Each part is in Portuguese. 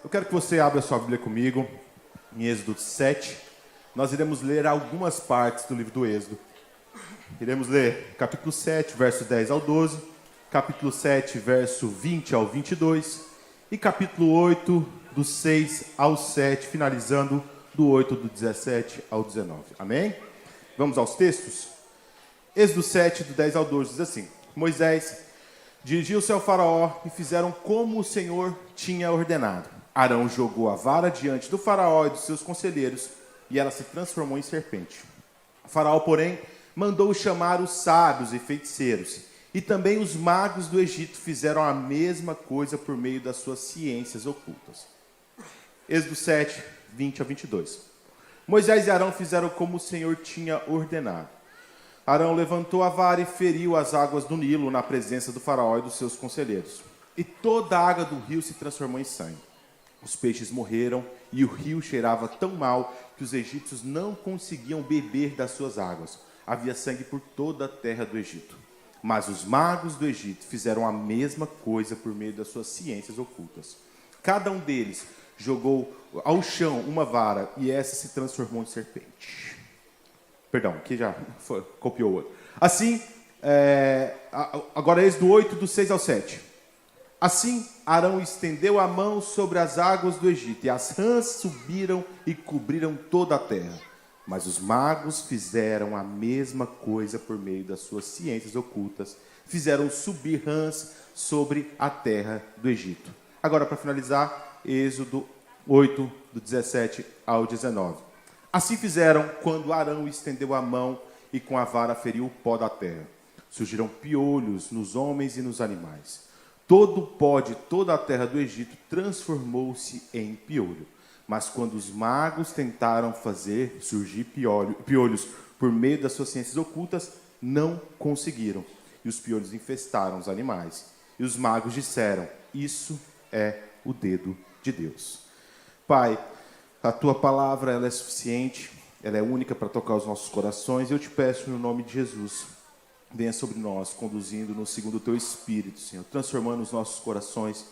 Eu quero que você abra sua Bíblia comigo, em Êxodo 7. Nós iremos ler algumas partes do livro do Êxodo. Iremos ler capítulo 7, verso 10 ao 12, capítulo 7, verso 20 ao 22, e capítulo 8, do 6 ao 7, finalizando do 8, do 17 ao 19. Amém? Vamos aos textos? Êxodo 7, do 10 ao 12, diz assim: Moisés dirigiu-se ao faraó e fizeram como o Senhor tinha ordenado. Arão jogou a vara diante do faraó e dos seus conselheiros, e ela se transformou em serpente. O faraó, porém, mandou chamar os sábios e feiticeiros, e também os magos do Egito fizeram a mesma coisa por meio das suas ciências ocultas. Êxodo 7, 20 a 22. Moisés e Arão fizeram como o Senhor tinha ordenado. Arão levantou a vara e feriu as águas do Nilo na presença do faraó e dos seus conselheiros. E toda a água do rio se transformou em sangue. Os peixes morreram e o rio cheirava tão mal que os egípcios não conseguiam beber das suas águas. Havia sangue por toda a terra do Egito. Mas os magos do Egito fizeram a mesma coisa por meio das suas ciências ocultas. Cada um deles jogou ao chão uma vara e essa se transformou em serpente. Perdão, aqui já copiou o outro. Assim, agora Êxodo 8, do 6 ao 7. Assim, Arão estendeu a mão sobre as águas do Egito, e as rãs subiram e cobriram toda a terra. Mas os magos fizeram a mesma coisa por meio das suas ciências ocultas. Fizeram subir rãs sobre a terra do Egito. Agora, para finalizar, Êxodo 8, do 17 ao 19. Assim fizeram quando Arão estendeu a mão e com a vara feriu o pó da terra. Surgiram piolhos nos homens e nos animais. Todo o pó de toda a terra do Egito transformou-se em piolho. Mas quando os magos tentaram fazer surgir piolhos por meio das suas ciências ocultas, não conseguiram. E os piolhos infestaram os animais. E os magos disseram: isso é o dedo de Deus. Pai, a tua palavra ela é suficiente, ela é única para tocar os nossos corações. E eu te peço no nome de Jesus, venha sobre nós, conduzindo-nos segundo o teu Espírito, Senhor, transformando os nossos corações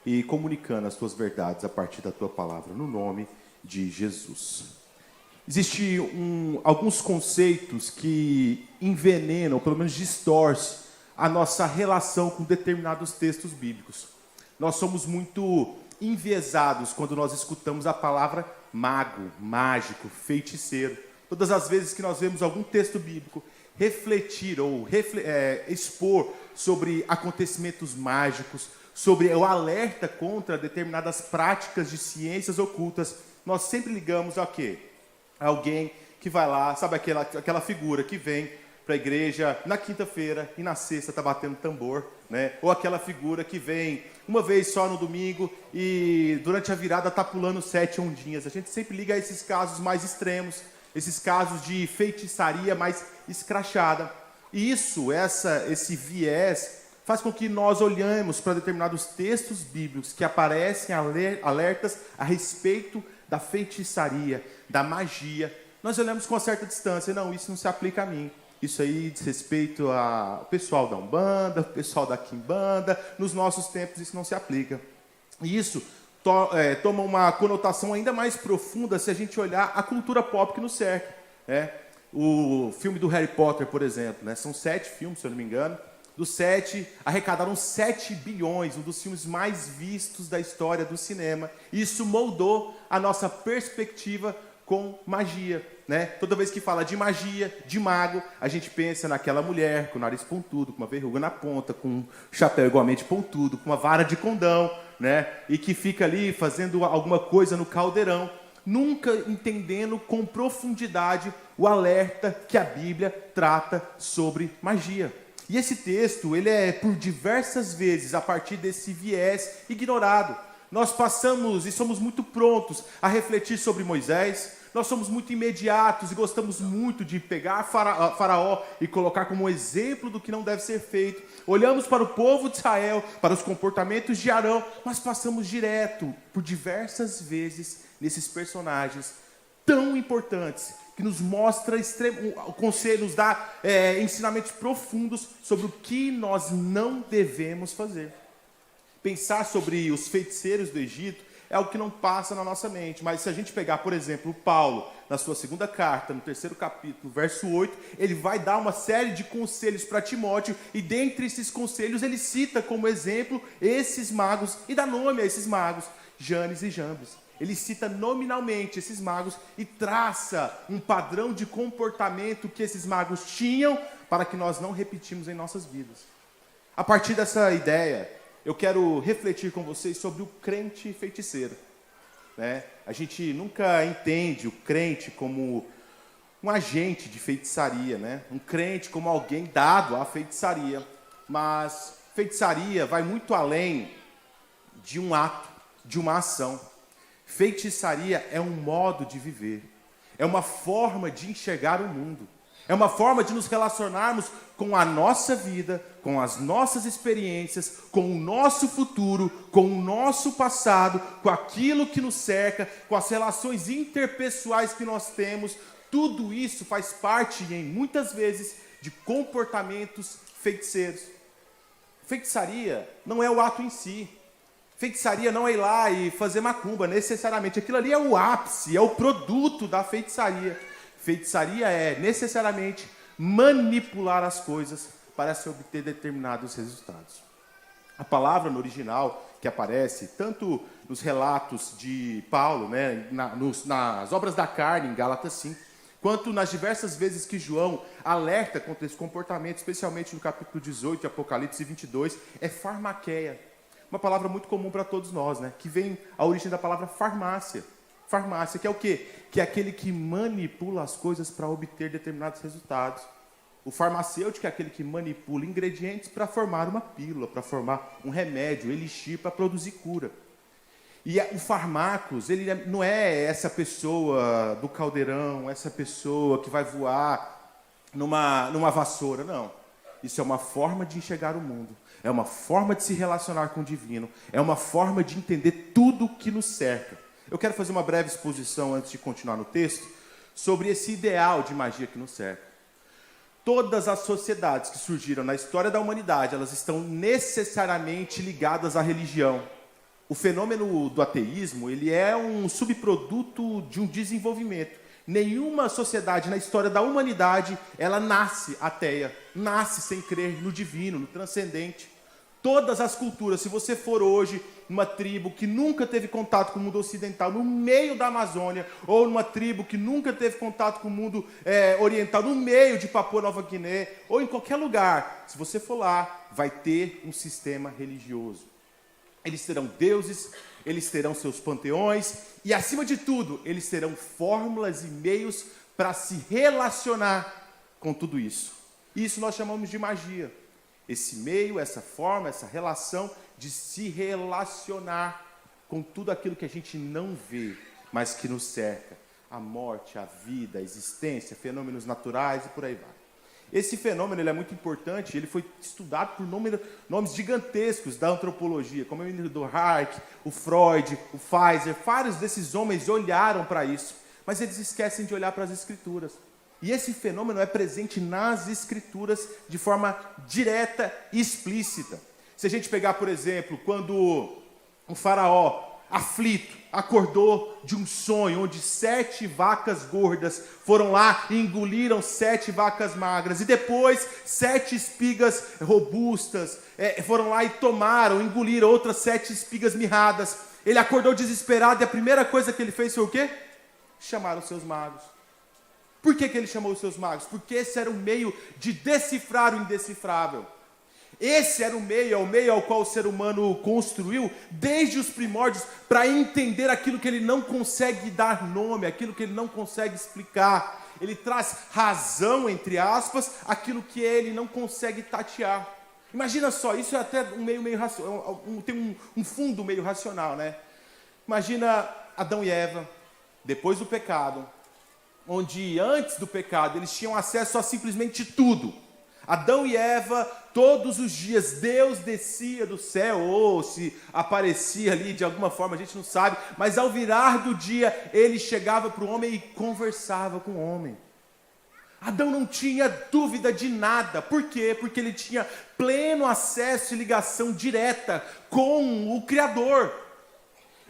e comunicando as tuas verdades a partir da tua palavra, no nome de Jesus. Existem alguns conceitos que envenenam, ou pelo menos distorcem, a nossa relação com determinados textos bíblicos. Nós somos muito enviesados quando nós escutamos a palavra mago, mágico, feiticeiro. Todas as vezes que nós vemos algum texto bíblico refletir ou expor sobre acontecimentos mágicos, sobre o alerta contra determinadas práticas de ciências ocultas, nós sempre ligamos a quê? Alguém que vai lá, sabe aquela figura que vem para a igreja na quinta-feira e na sexta está batendo tambor, né? Ou aquela figura que vem uma vez só no domingo e durante a virada está pulando 7 ondinhas. A gente sempre liga a esses casos mais extremos, esses casos de feitiçaria mais escrachada. E esse viés faz com que nós olhemos para determinados textos bíblicos que aparecem alertas a respeito da feitiçaria, da magia. Nós olhamos com uma certa distância. Não, isso não se aplica a mim. Isso aí diz respeito ao pessoal da Umbanda, o pessoal da Quimbanda. Nos nossos tempos isso não se aplica. E isso toma uma conotação ainda mais profunda se a gente olhar a cultura pop que nos cerca. O filme do Harry Potter, por exemplo, né? São 7 filmes, se eu não me engano. Dos 7, arrecadaram 7 bilhões, um dos filmes mais vistos da história do cinema. Isso moldou a nossa perspectiva com magia, né? Toda vez que fala de magia, de mago, a gente pensa naquela mulher com o nariz pontudo, com uma verruga na ponta, com um chapéu igualmente pontudo, com uma vara de condão, né? E que fica ali fazendo alguma coisa no caldeirão, nunca entendendo com profundidade o alerta que a Bíblia trata sobre magia. E esse texto, ele é por diversas vezes, a partir desse viés, ignorado. Nós passamos e somos muito prontos a refletir sobre Moisés. Nós somos muito imediatos e gostamos muito de pegar Faraó e colocar como exemplo do que não deve ser feito. Olhamos para o povo de Israel, para os comportamentos de Arão, mas passamos direto, por diversas vezes, nesses personagens tão importantes, que nos mostra o conselho, nos dá ensinamentos profundos sobre o que nós não devemos fazer. Pensar sobre os feiticeiros do Egito é algo que não passa na nossa mente. Mas se a gente pegar, por exemplo, o Paulo, na sua segunda carta, no 3º capítulo, verso 8, ele vai dar uma série de conselhos para Timóteo, e dentre esses conselhos ele cita como exemplo esses magos, e dá nome a esses magos, Janes e Jambres. Ele cita nominalmente esses magos e traça um padrão de comportamento que esses magos tinham para que nós não repetimos em nossas vidas. A partir dessa ideia, eu quero refletir com vocês sobre o crente feiticeiro. A gente nunca entende o crente como um agente de feitiçaria, um crente como alguém dado à feitiçaria. Mas feitiçaria vai muito além de um ato, de uma ação. Feitiçaria é um modo de viver, é uma forma de enxergar o mundo, é uma forma de nos relacionarmos com a nossa vida, com as nossas experiências, com o nosso futuro, com o nosso passado, com aquilo que nos cerca, com as relações interpessoais que nós temos. Tudo isso faz parte, em muitas vezes, de comportamentos feiticeiros. Feitiçaria não é o ato em si. Feitiçaria não é ir lá e fazer macumba, necessariamente. Aquilo ali é o ápice, é o produto da feitiçaria. Feitiçaria é, necessariamente, manipular as coisas para se obter determinados resultados. A palavra no original, que aparece tanto nos relatos de Paulo, nas obras da carne, em Gálatas 5, quanto nas diversas vezes que João alerta contra esse comportamento, especialmente no capítulo 18 de Apocalipse 22, é farmaqueia. Uma palavra muito comum para todos nós, que vem a origem da palavra farmácia. Farmácia, que é o quê? Que é aquele que manipula as coisas para obter determinados resultados. O farmacêutico é aquele que manipula ingredientes para formar uma pílula, para formar um remédio, elixir, para produzir cura. E o farmacos, ele não é essa pessoa do caldeirão, essa pessoa que vai voar numa vassoura, não. Isso é uma forma de enxergar o mundo. É uma forma de se relacionar com o divino. É uma forma de entender tudo o que nos cerca. Eu quero fazer uma breve exposição, antes de continuar no texto, sobre esse ideal de magia que nos cerca. Todas as sociedades que surgiram na história da humanidade, elas estão necessariamente ligadas à religião. O fenômeno do ateísmo, ele é um subproduto de um desenvolvimento. Nenhuma sociedade na história da humanidade, ela nasce ateia, nasce sem crer no divino, no transcendente. Todas as culturas, se você for hoje numa tribo que nunca teve contato com o mundo ocidental, no meio da Amazônia, ou numa tribo que nunca teve contato com o mundo oriental, no meio de Papua Nova Guiné, ou em qualquer lugar, se você for lá, vai ter um sistema religioso. Eles terão deuses, eles terão seus panteões, e acima de tudo, eles terão fórmulas e meios para se relacionar com tudo isso. Isso nós chamamos de magia. Esse meio, essa forma, essa relação de se relacionar com tudo aquilo que a gente não vê, mas que nos cerca. A morte, a vida, a existência, fenômenos naturais e por aí vai. Esse fenômeno ele é muito importante, ele foi estudado por nomes gigantescos da antropologia, como o Emile Durkheim, o Freud, o Pfizer. Vários desses homens olharam para isso, mas eles esquecem de olhar para as escrituras. E esse fenômeno é presente nas escrituras de forma direta e explícita. Se a gente pegar, por exemplo, quando um faraó aflito acordou de um sonho onde 7 vacas gordas foram lá e engoliram 7 vacas magras, e depois 7 espigas robustas foram lá e engoliram outras 7 espigas mirradas. Ele acordou desesperado e a primeira coisa que ele fez foi o quê? Chamar os seus magos. Por que ele chamou os seus magos? Porque esse era o meio de decifrar o indecifrável. Esse era o meio ao qual o ser humano construiu desde os primórdios para entender aquilo que ele não consegue dar nome, aquilo que ele não consegue explicar. Ele traz razão, entre aspas, aquilo que ele não consegue tatear. Imagina só, isso é até um meio racional, tem um fundo meio racional, Imagina Adão e Eva, depois do pecado, onde antes do pecado eles tinham acesso a simplesmente tudo. Adão e Eva, todos os dias, Deus descia do céu, ou se aparecia ali de alguma forma, a gente não sabe, mas ao virar do dia, ele chegava para o homem e conversava com o homem. Adão não tinha dúvida de nada. Por quê? Porque ele tinha pleno acesso e ligação direta com o Criador.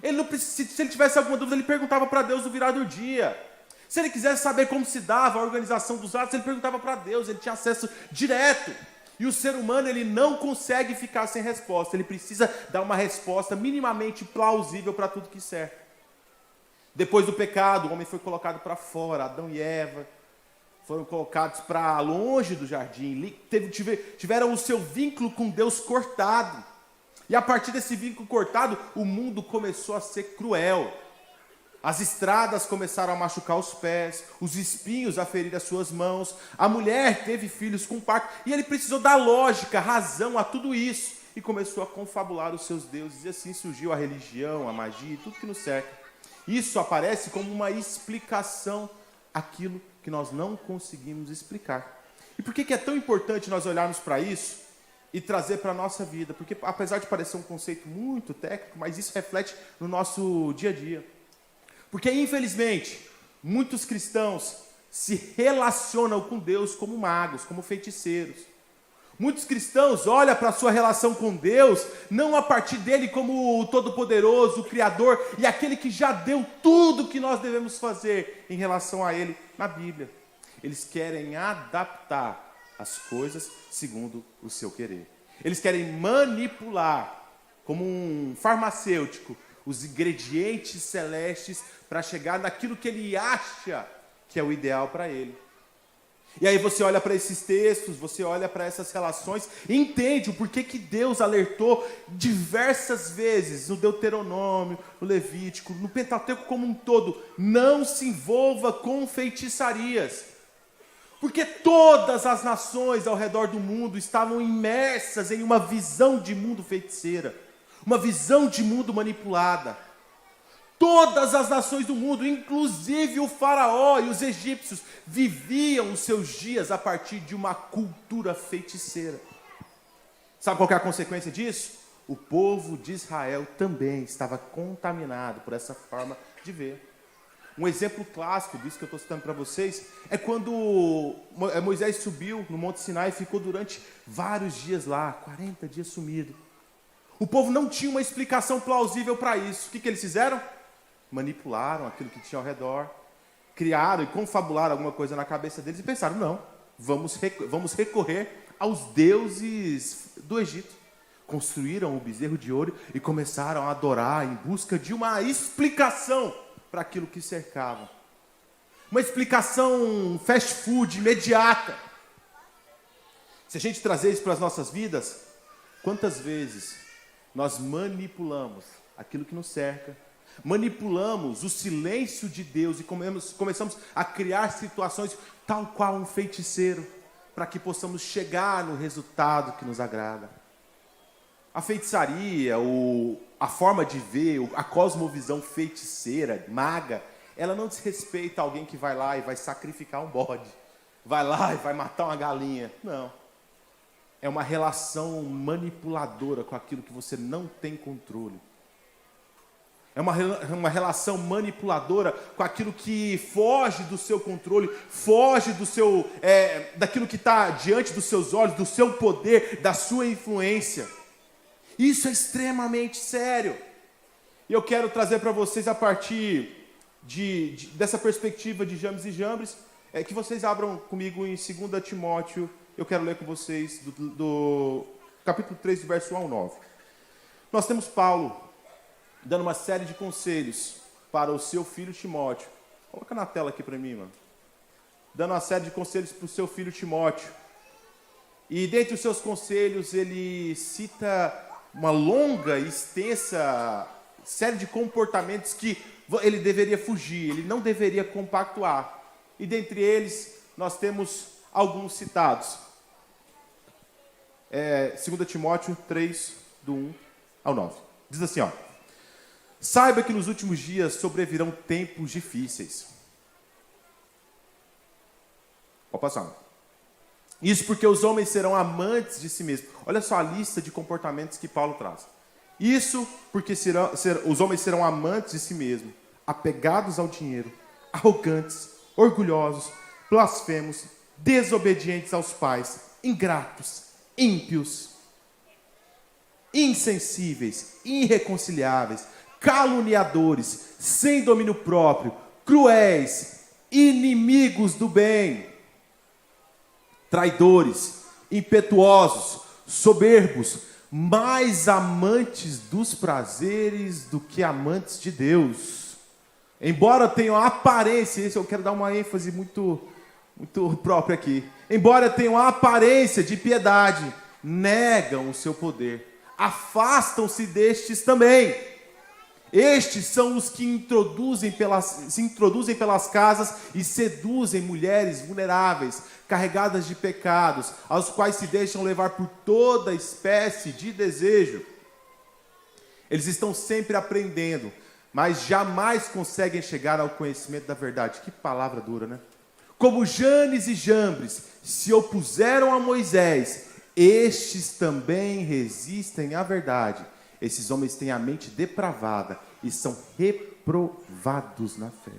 Ele não precisa, se ele tivesse alguma dúvida, ele perguntava para Deus no virar do dia. Se ele quisesse saber como se dava a organização dos atos, ele perguntava para Deus, ele tinha acesso direto. E o ser humano, ele não consegue ficar sem resposta, ele precisa dar uma resposta minimamente plausível para tudo que cerca. Depois do pecado, o homem foi colocado para fora, Adão e Eva foram colocados para longe do jardim, tiveram o seu vínculo com Deus cortado. E a partir desse vínculo cortado, o mundo começou a ser cruel. As estradas começaram a machucar os pés, os espinhos a ferir as suas mãos, a mulher teve filhos com parto, e ele precisou dar lógica, razão a tudo isso, e começou a confabular os seus deuses, e assim surgiu a religião, a magia e tudo que nos cerca. Isso aparece como uma explicação àquilo que nós não conseguimos explicar. E por que é tão importante nós olharmos para isso e trazer para a nossa vida? Porque apesar de parecer um conceito muito técnico, mas isso reflete no nosso dia a dia. Porque, infelizmente, muitos cristãos se relacionam com Deus como magos, como feiticeiros. Muitos cristãos olham para a sua relação com Deus, não a partir dele como o Todo-Poderoso, o Criador, e aquele que já deu tudo o que nós devemos fazer em relação a ele na Bíblia. Eles querem adaptar as coisas segundo o seu querer. Eles querem manipular, como um farmacêutico, os ingredientes celestes para chegar naquilo que ele acha que é o ideal para ele. E aí você olha para esses textos, você olha para essas relações e entende o porquê que Deus alertou diversas vezes no Deuteronômio, no Levítico, no Pentateuco como um todo: não se envolva com feitiçarias. Porque todas as nações ao redor do mundo estavam imersas em uma visão de mundo feiticeira, uma visão de mundo manipulada. Todas as nações do mundo, inclusive o faraó e os egípcios, viviam os seus dias a partir de uma cultura feiticeira. Sabe qual que é a consequência disso? O povo de Israel também estava contaminado por essa forma de ver. Um exemplo clássico disso que eu estou citando para vocês é quando Moisés subiu no Monte Sinai e ficou durante vários dias lá, 40 dias sumido. O povo não tinha uma explicação plausível para isso. O que eles fizeram? Manipularam aquilo que tinha ao redor, criaram e confabularam alguma coisa na cabeça deles e pensaram: não, vamos recorrer aos deuses do Egito. Construíram o bezerro de ouro e começaram a adorar em busca de uma explicação para aquilo que cercava. Uma explicação fast food, imediata. Se a gente trazer isso para as nossas vidas, quantas vezes nós manipulamos aquilo que nos cerca, manipulamos o silêncio de Deus e começamos a criar situações tal qual um feiticeiro, para que possamos chegar no resultado que nos agrada. A feitiçaria, a forma de ver, a cosmovisão feiticeira, maga, ela não desrespeita alguém que vai lá e vai sacrificar um bode, vai lá e vai matar uma galinha. Não. É uma relação manipuladora com aquilo que você não tem controle. É uma relação manipuladora com aquilo que foge do seu controle, foge daquilo que está diante dos seus olhos, do seu poder, da sua influência. Isso é extremamente sério. E eu quero trazer para vocês, a partir dessa perspectiva de James e Jambres, que vocês abram comigo em 2 Timóteo. Eu quero ler com vocês do capítulo 3, do verso 1 ao 9. Nós temos Paulo dando uma série de conselhos para o seu filho Timóteo. Coloca na tela aqui para mim, mano. Dando uma série de conselhos para o seu filho Timóteo. E dentre os seus conselhos, ele cita uma longa e extensa série de comportamentos que ele deveria fugir, ele não deveria compactuar. E dentre eles, nós temos alguns citados. 2 Timóteo 3, do 1 ao 9. Diz assim, ó: saiba que nos últimos dias sobrevirão tempos difíceis. Pode passar. Isso porque os homens serão amantes de si mesmos. Olha só a lista de comportamentos que Paulo traz. Isso porque os homens serão amantes de si mesmos, apegados ao dinheiro, arrogantes, orgulhosos, blasfemos, desobedientes aos pais, ingratos, ímpios, insensíveis, irreconciliáveis, caluniadores, sem domínio próprio, cruéis, inimigos do bem, traidores, impetuosos, soberbos, mais amantes dos prazeres do que amantes de Deus. Embora tenham a aparência, isso eu quero dar uma ênfase muito própria aqui. Embora tenham a aparência de piedade, negam o seu poder. Afastam-se destes também. Estes são os que se introduzem pelas casas e seduzem mulheres vulneráveis, carregadas de pecados, aos quais se deixam levar por toda espécie de desejo. Eles estão sempre aprendendo, mas jamais conseguem chegar ao conhecimento da verdade. Que palavra dura, né? Como Janes e Jambres se opuseram a Moisés, estes também resistem à verdade. Esses homens têm a mente depravada e são reprovados na fé.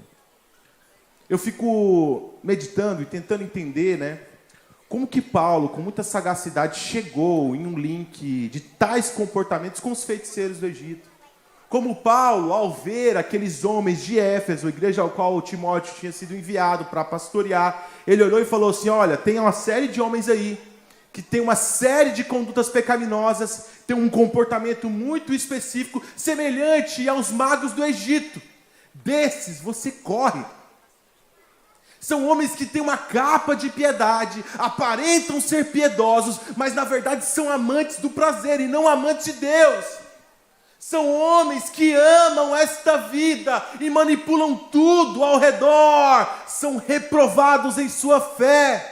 Eu fico meditando e tentando entender, né? Como que Paulo, com muita sagacidade, chegou em um link de tais comportamentos com os feiticeiros do Egito. Como Paulo, ao ver aqueles homens de Éfeso, a igreja ao qual Timóteo tinha sido enviado para pastorear, ele olhou e falou assim: olha, tem uma série de homens aí, que tem uma série de condutas pecaminosas, tem um comportamento muito específico, semelhante aos magos do Egito. Desses você corre. São homens que têm uma capa de piedade, aparentam ser piedosos, mas na verdade são amantes do prazer e não amantes de Deus. São homens que amam esta vida e manipulam tudo ao redor. São reprovados em sua fé.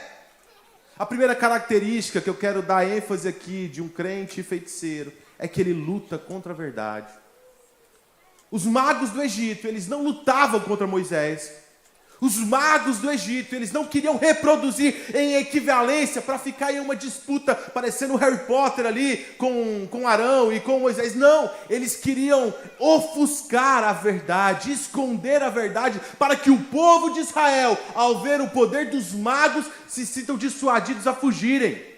A primeira característica que eu quero dar ênfase aqui de um crente feiticeiro é que ele luta contra a verdade. Os magos do Egito, eles não lutavam contra Moisés. Os magos do Egito, eles não queriam reproduzir em equivalência para ficar em uma disputa parecendo Harry Potter ali com Arão e com Moisés. Não, eles queriam ofuscar a verdade, esconder a verdade, para que o povo de Israel, ao ver o poder dos magos, se sintam dissuadidos a fugirem.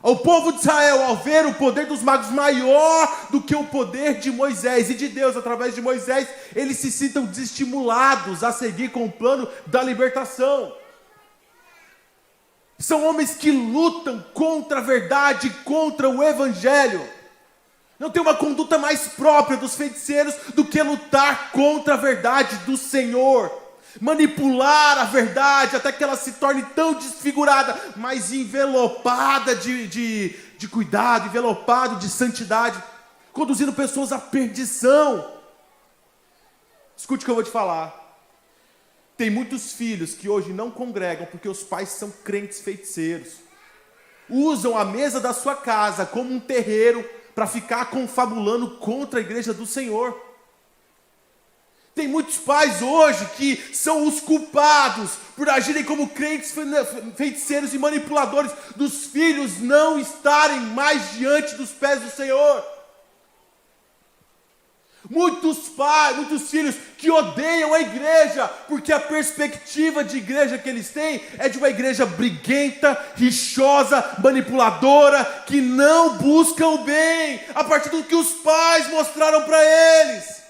O povo de Israel, ao ver o poder dos magos maior do que o poder de Moisés e de Deus através de Moisés, eles se sintam desestimulados a seguir com o plano da libertação. São homens que lutam contra a verdade, contra o evangelho. Não tem uma conduta mais própria dos feiticeiros do que lutar contra a verdade do Senhor. Manipular a verdade até que ela se torne tão desfigurada, mas envelopada de cuidado, envelopado de santidade, conduzindo pessoas à perdição. Escute o que eu vou te falar. Tem muitos filhos que hoje não congregam porque os pais são crentes feiticeiros. Usam a mesa da sua casa como um terreiro para ficar confabulando contra a igreja do Senhor. Tem muitos pais hoje que são os culpados por agirem como crentes feiticeiros e manipuladores dos filhos não estarem mais diante dos pés do Senhor. Muitos pais, muitos filhos que odeiam a igreja, porque a perspectiva de igreja que eles têm é de uma igreja briguenta, rixosa, manipuladora, que não busca o bem, a partir do que os pais mostraram para eles.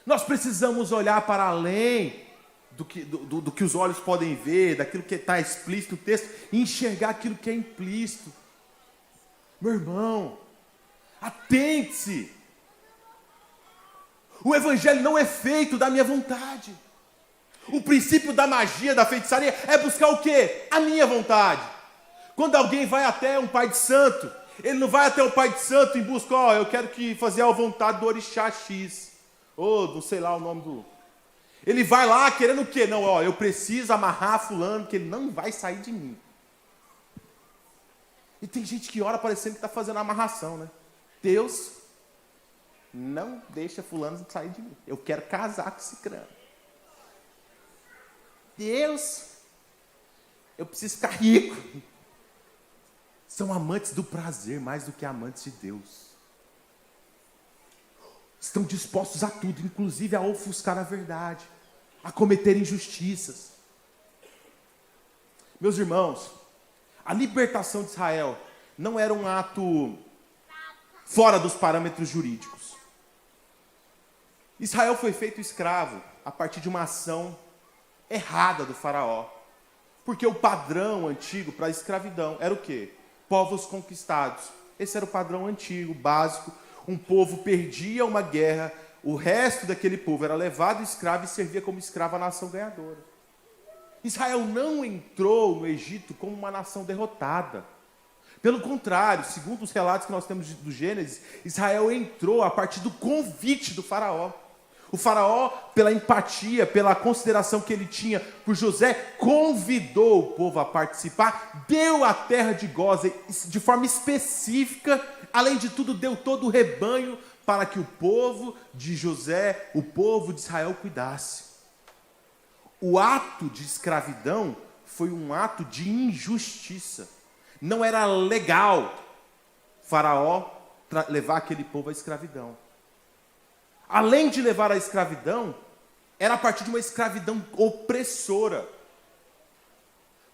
Nós precisamos olhar para além do que os olhos podem ver, daquilo que está explícito no texto, e enxergar aquilo que é implícito. Meu irmão, atente-se. O evangelho não é feito da minha vontade. O princípio da magia, da feitiçaria, é buscar o quê? A minha vontade. Quando alguém vai até um pai de santo, ele não vai até o pai de santo em busca, eu quero fazer a vontade do orixá X. Ou não sei lá o nome do... Ele vai lá querendo o quê? Não, eu preciso amarrar fulano, que ele não vai sair de mim. E tem gente que ora parecendo que está fazendo amarração, né? Deus, não deixa fulano sair de mim. Eu quero casar com esse crânio. Deus, eu preciso ficar rico. São amantes do prazer mais do que amantes de Deus. Estão dispostos a tudo, inclusive a ofuscar a verdade, a cometer injustiças. Meus irmãos, a libertação de Israel não era um ato fora dos parâmetros jurídicos. Israel foi feito escravo a partir de uma ação errada do faraó. Porque o padrão antigo para a escravidão era o quê? Povos conquistados. Esse era o padrão antigo, básico. Um povo perdia uma guerra, o resto daquele povo era levado escravo e servia como escravo à nação ganhadora. Israel não entrou no Egito como uma nação derrotada. Pelo contrário, segundo os relatos que nós temos do Gênesis, Israel entrou a partir do convite do faraó. O faraó, pela empatia, pela consideração que ele tinha por José, convidou o povo a participar, deu a terra de Gósen de forma específica, além de tudo, deu todo o rebanho para que o povo de José, o povo de Israel, cuidasse. O ato de escravidão foi um ato de injustiça. Não era legal faraó levar aquele povo à escravidão. Além de levar à escravidão, era a partir de uma escravidão opressora.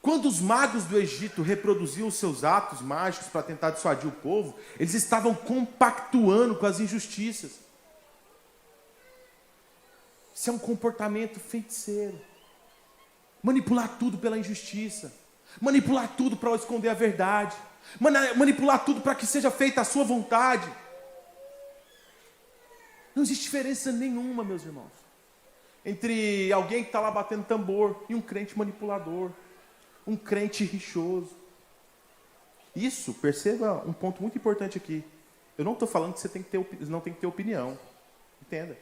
Quando os magos do Egito reproduziam seus atos mágicos para tentar dissuadir o povo, eles estavam compactuando com as injustiças. Isso é um comportamento feiticeiro. Manipular tudo pela injustiça. Manipular tudo para esconder a verdade. Manipular tudo para que seja feita a sua vontade. Não existe diferença nenhuma, meus irmãos, entre alguém que está lá batendo tambor e um crente manipulador, um crente rixoso. Isso, perceba um ponto muito importante aqui. Eu não estou falando que você não tem que ter opinião. Entenda.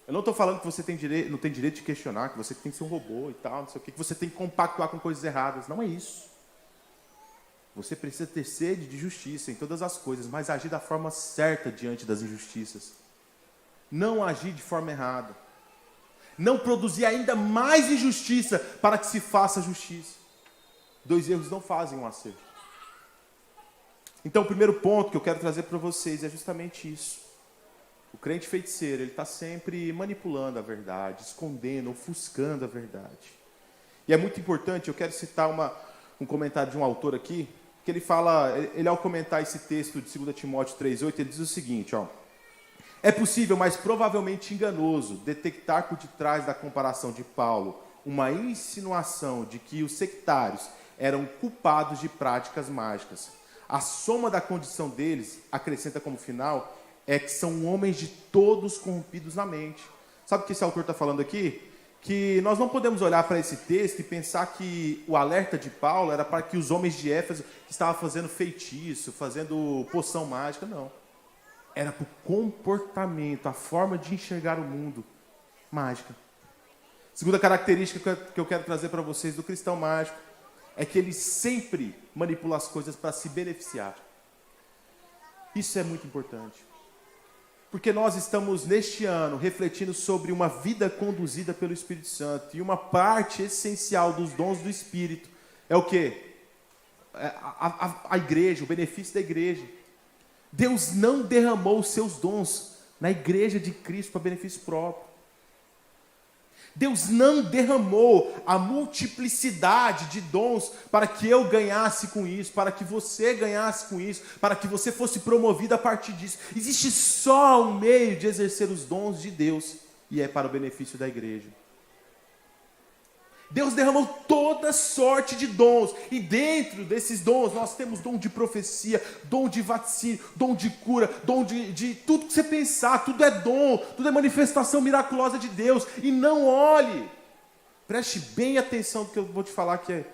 Eu não estou falando que você não tem direito de questionar, que você tem que ser um robô e tal, não sei o quê, que você tem que compactuar com coisas erradas. Não é isso. Você precisa ter sede de justiça em todas as coisas, mas agir da forma certa diante das injustiças. Não agir de forma errada. Não produzir ainda mais injustiça para que se faça justiça. 2 erros não fazem um acerto. Então, o primeiro ponto que eu quero trazer para vocês é justamente isso. O crente feiticeiro, ele está sempre manipulando a verdade, escondendo, ofuscando a verdade. E é muito importante, eu quero citar um comentário de um autor aqui, que ele ao comentar esse texto de 2 Timóteo 3,8, ele diz o seguinte, ó. É possível, mas provavelmente enganoso, detectar por detrás da comparação de Paulo uma insinuação de que os sectários eram culpados de práticas mágicas. A soma da condição deles, acrescenta como final, é que são homens de todos corrompidos na mente. Sabe o que esse autor está falando aqui? Que nós não podemos olhar para esse texto e pensar que o alerta de Paulo era para que os homens de Éfeso que estavam fazendo feitiço, fazendo poção mágica, não. Era para o comportamento, a forma de enxergar o mundo mágica. Segunda característica que eu quero trazer para vocês do cristão mágico é que ele sempre manipula as coisas para se beneficiar. Isso é muito importante. Porque nós estamos, neste ano, refletindo sobre uma vida conduzida pelo Espírito Santo. E uma parte essencial dos dons do Espírito é o quê? A igreja, o benefício da igreja. Deus não derramou os seus dons na igreja de Cristo para benefício próprio. Deus não derramou a multiplicidade de dons para que eu ganhasse com isso, para que você ganhasse com isso, para que você fosse promovido a partir disso. Existe só um meio de exercer os dons de Deus, e é para o benefício da igreja. Deus derramou toda sorte de dons, e dentro desses dons nós temos dom de profecia, dom de vaticínio, dom de cura, dom de tudo que você pensar, tudo é dom, tudo é manifestação miraculosa de Deus. E não olhe, preste bem atenção no que eu vou te falar, que é,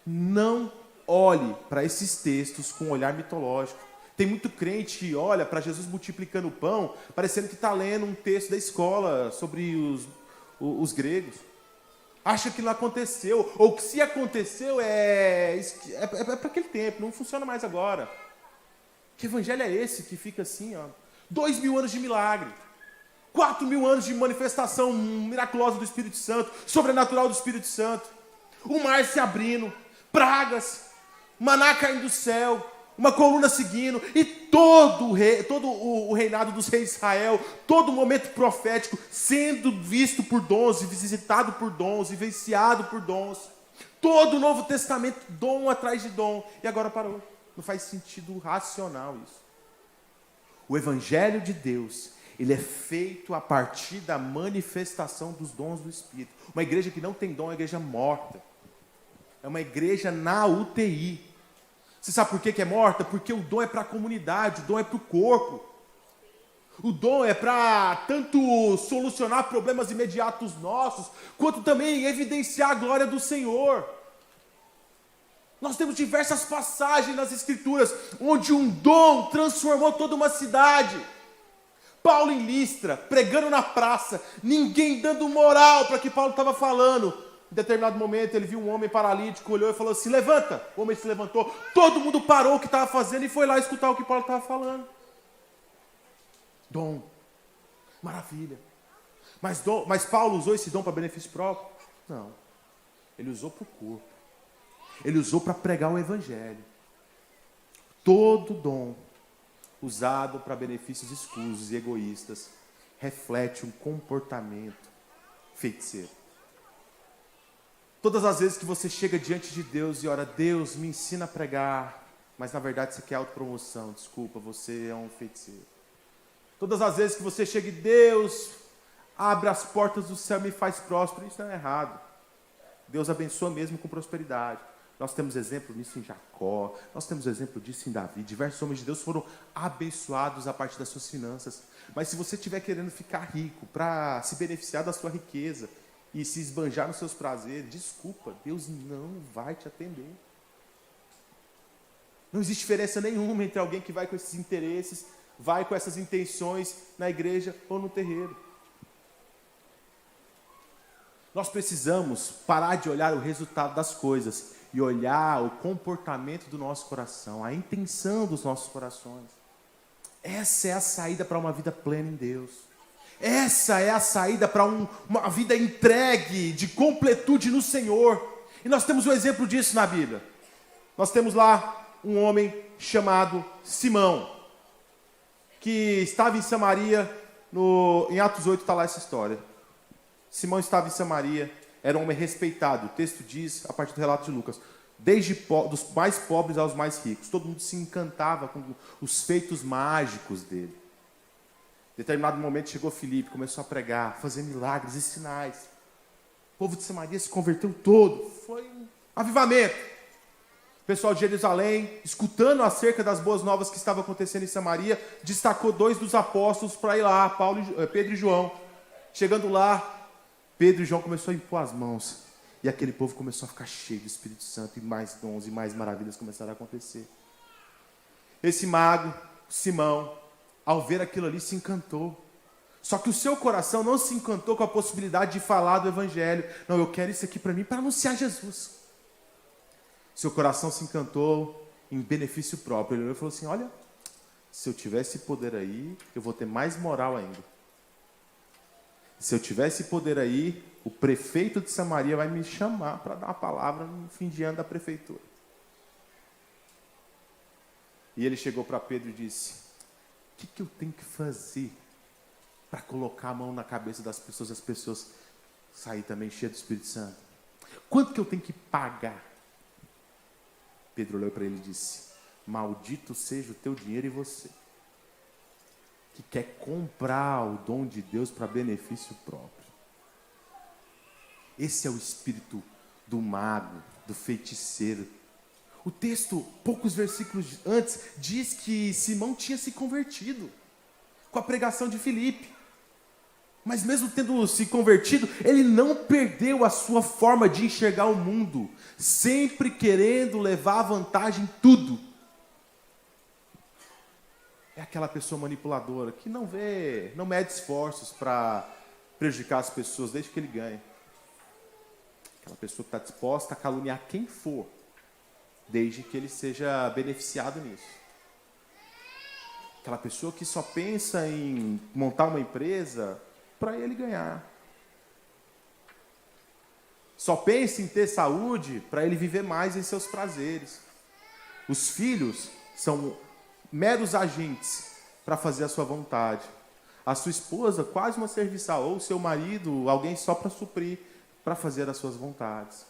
não olhe para esses textos com um olhar mitológico. Tem muito crente que olha para Jesus multiplicando o pão, parecendo que está lendo um texto da escola sobre os gregos. Acha que não aconteceu, ou que se aconteceu é para aquele tempo, não funciona mais agora. Que evangelho é esse que fica assim, ó? 2000 anos de milagre, 4000 anos de manifestação miraculosa do Espírito Santo, sobrenatural do Espírito Santo, o mar se abrindo, pragas, maná caindo do céu, uma coluna seguindo, e todo o reinado dos reis de Israel, todo o momento profético sendo visto por dons, e visitado por dons, e vivenciado por dons. Todo o Novo Testamento, dom atrás de dom. E agora parou. Não faz sentido racional isso. O evangelho de Deus, ele é feito a partir da manifestação dos dons do Espírito. Uma igreja que não tem dom é uma igreja morta. É uma igreja na UTI. Você sabe por que é morta? Porque o dom é para a comunidade, o dom é para o corpo. O dom é para tanto solucionar problemas imediatos nossos, quanto também evidenciar a glória do Senhor. Nós temos diversas passagens nas Escrituras, onde um dom transformou toda uma cidade. Paulo em Listra, pregando na praça, ninguém dando moral para o que Paulo estava falando. Em determinado momento ele viu um homem paralítico, olhou e falou assim, levanta. O homem se levantou, todo mundo parou o que estava fazendo e foi lá escutar o que Paulo estava falando. Dom, maravilha. Mas Paulo usou esse dom para benefício próprio? Não, ele usou para o corpo. Ele usou para pregar o evangelho. Todo dom usado para benefícios escusos e egoístas reflete um comportamento feiticeiro. Todas as vezes que você chega diante de Deus e ora, Deus me ensina a pregar, mas na verdade você quer autopromoção, desculpa, você é um feiticeiro. Todas as vezes que você chega e Deus abre as portas do céu e me faz próspero, isso não é errado. Deus abençoa mesmo com prosperidade. Nós temos exemplo disso em Jacó, nós temos exemplo disso em Davi. Diversos homens de Deus foram abençoados a partir das suas finanças. Mas se você estiver querendo ficar rico para se beneficiar da sua riqueza e se esbanjar nos seus prazeres, desculpa, Deus não vai te atender. Não existe diferença nenhuma entre alguém que vai com esses interesses, vai com essas intenções na igreja ou no terreiro. Nós precisamos parar de olhar o resultado das coisas e olhar o comportamento do nosso coração, a intenção dos nossos corações. Essa é a saída para uma vida plena em Deus. Essa é a saída para uma vida entregue, de completude no Senhor. E nós temos um exemplo disso na Bíblia. Nós temos lá um homem chamado Simão, que estava em Samaria, em Atos 8 está lá essa história. Simão estava em Samaria, era um homem respeitado. O texto diz, a partir do relato de Lucas, desde dos mais pobres aos mais ricos. Todo mundo se encantava com os feitos mágicos dele. Em determinado momento chegou Filipe, começou a pregar, fazer milagres e sinais. O povo de Samaria se converteu todo. Foi um avivamento. O pessoal de Jerusalém, escutando acerca das boas novas que estavam acontecendo em Samaria, destacou 2 dos apóstolos para ir lá, Pedro e João. Chegando lá, Pedro e João começaram a impor as mãos. E aquele povo começou a ficar cheio do Espírito Santo. E mais dons e mais maravilhas começaram a acontecer. Esse mago, Simão, ao ver aquilo ali, se encantou. Só que o seu coração não se encantou com a possibilidade de falar do Evangelho. Não, eu quero isso aqui para mim, para anunciar Jesus. Seu coração se encantou em benefício próprio. Ele olhou e falou assim, olha, se eu tivesse poder aí, eu vou ter mais moral ainda. Se eu tivesse poder aí, o prefeito de Samaria vai me chamar para dar uma palavra no fim de ano da prefeitura. E ele chegou para Pedro e disse, o que eu tenho que fazer para colocar a mão na cabeça das pessoas e as pessoas saírem também cheias do Espírito Santo? Quanto que eu tenho que pagar? Pedro olhou para ele e disse, maldito seja o teu dinheiro e você, que quer comprar o dom de Deus para benefício próprio. Esse é o espírito do mago, do feiticeiro. O texto, poucos versículos antes, diz que Simão tinha se convertido com a pregação de Filipe. Mas mesmo tendo se convertido, ele não perdeu a sua forma de enxergar o mundo, sempre querendo levar vantagem em tudo. É aquela pessoa manipuladora que não mede esforços para prejudicar as pessoas desde que ele ganha. Aquela pessoa que está disposta a caluniar quem for, desde que ele seja beneficiado nisso. Aquela pessoa que só pensa em montar uma empresa para ele ganhar. Só pensa em ter saúde para ele viver mais em seus prazeres. Os filhos são meros agentes para fazer a sua vontade. A sua esposa, quase uma serviçal, ou o seu marido, alguém só para suprir, para fazer as suas vontades.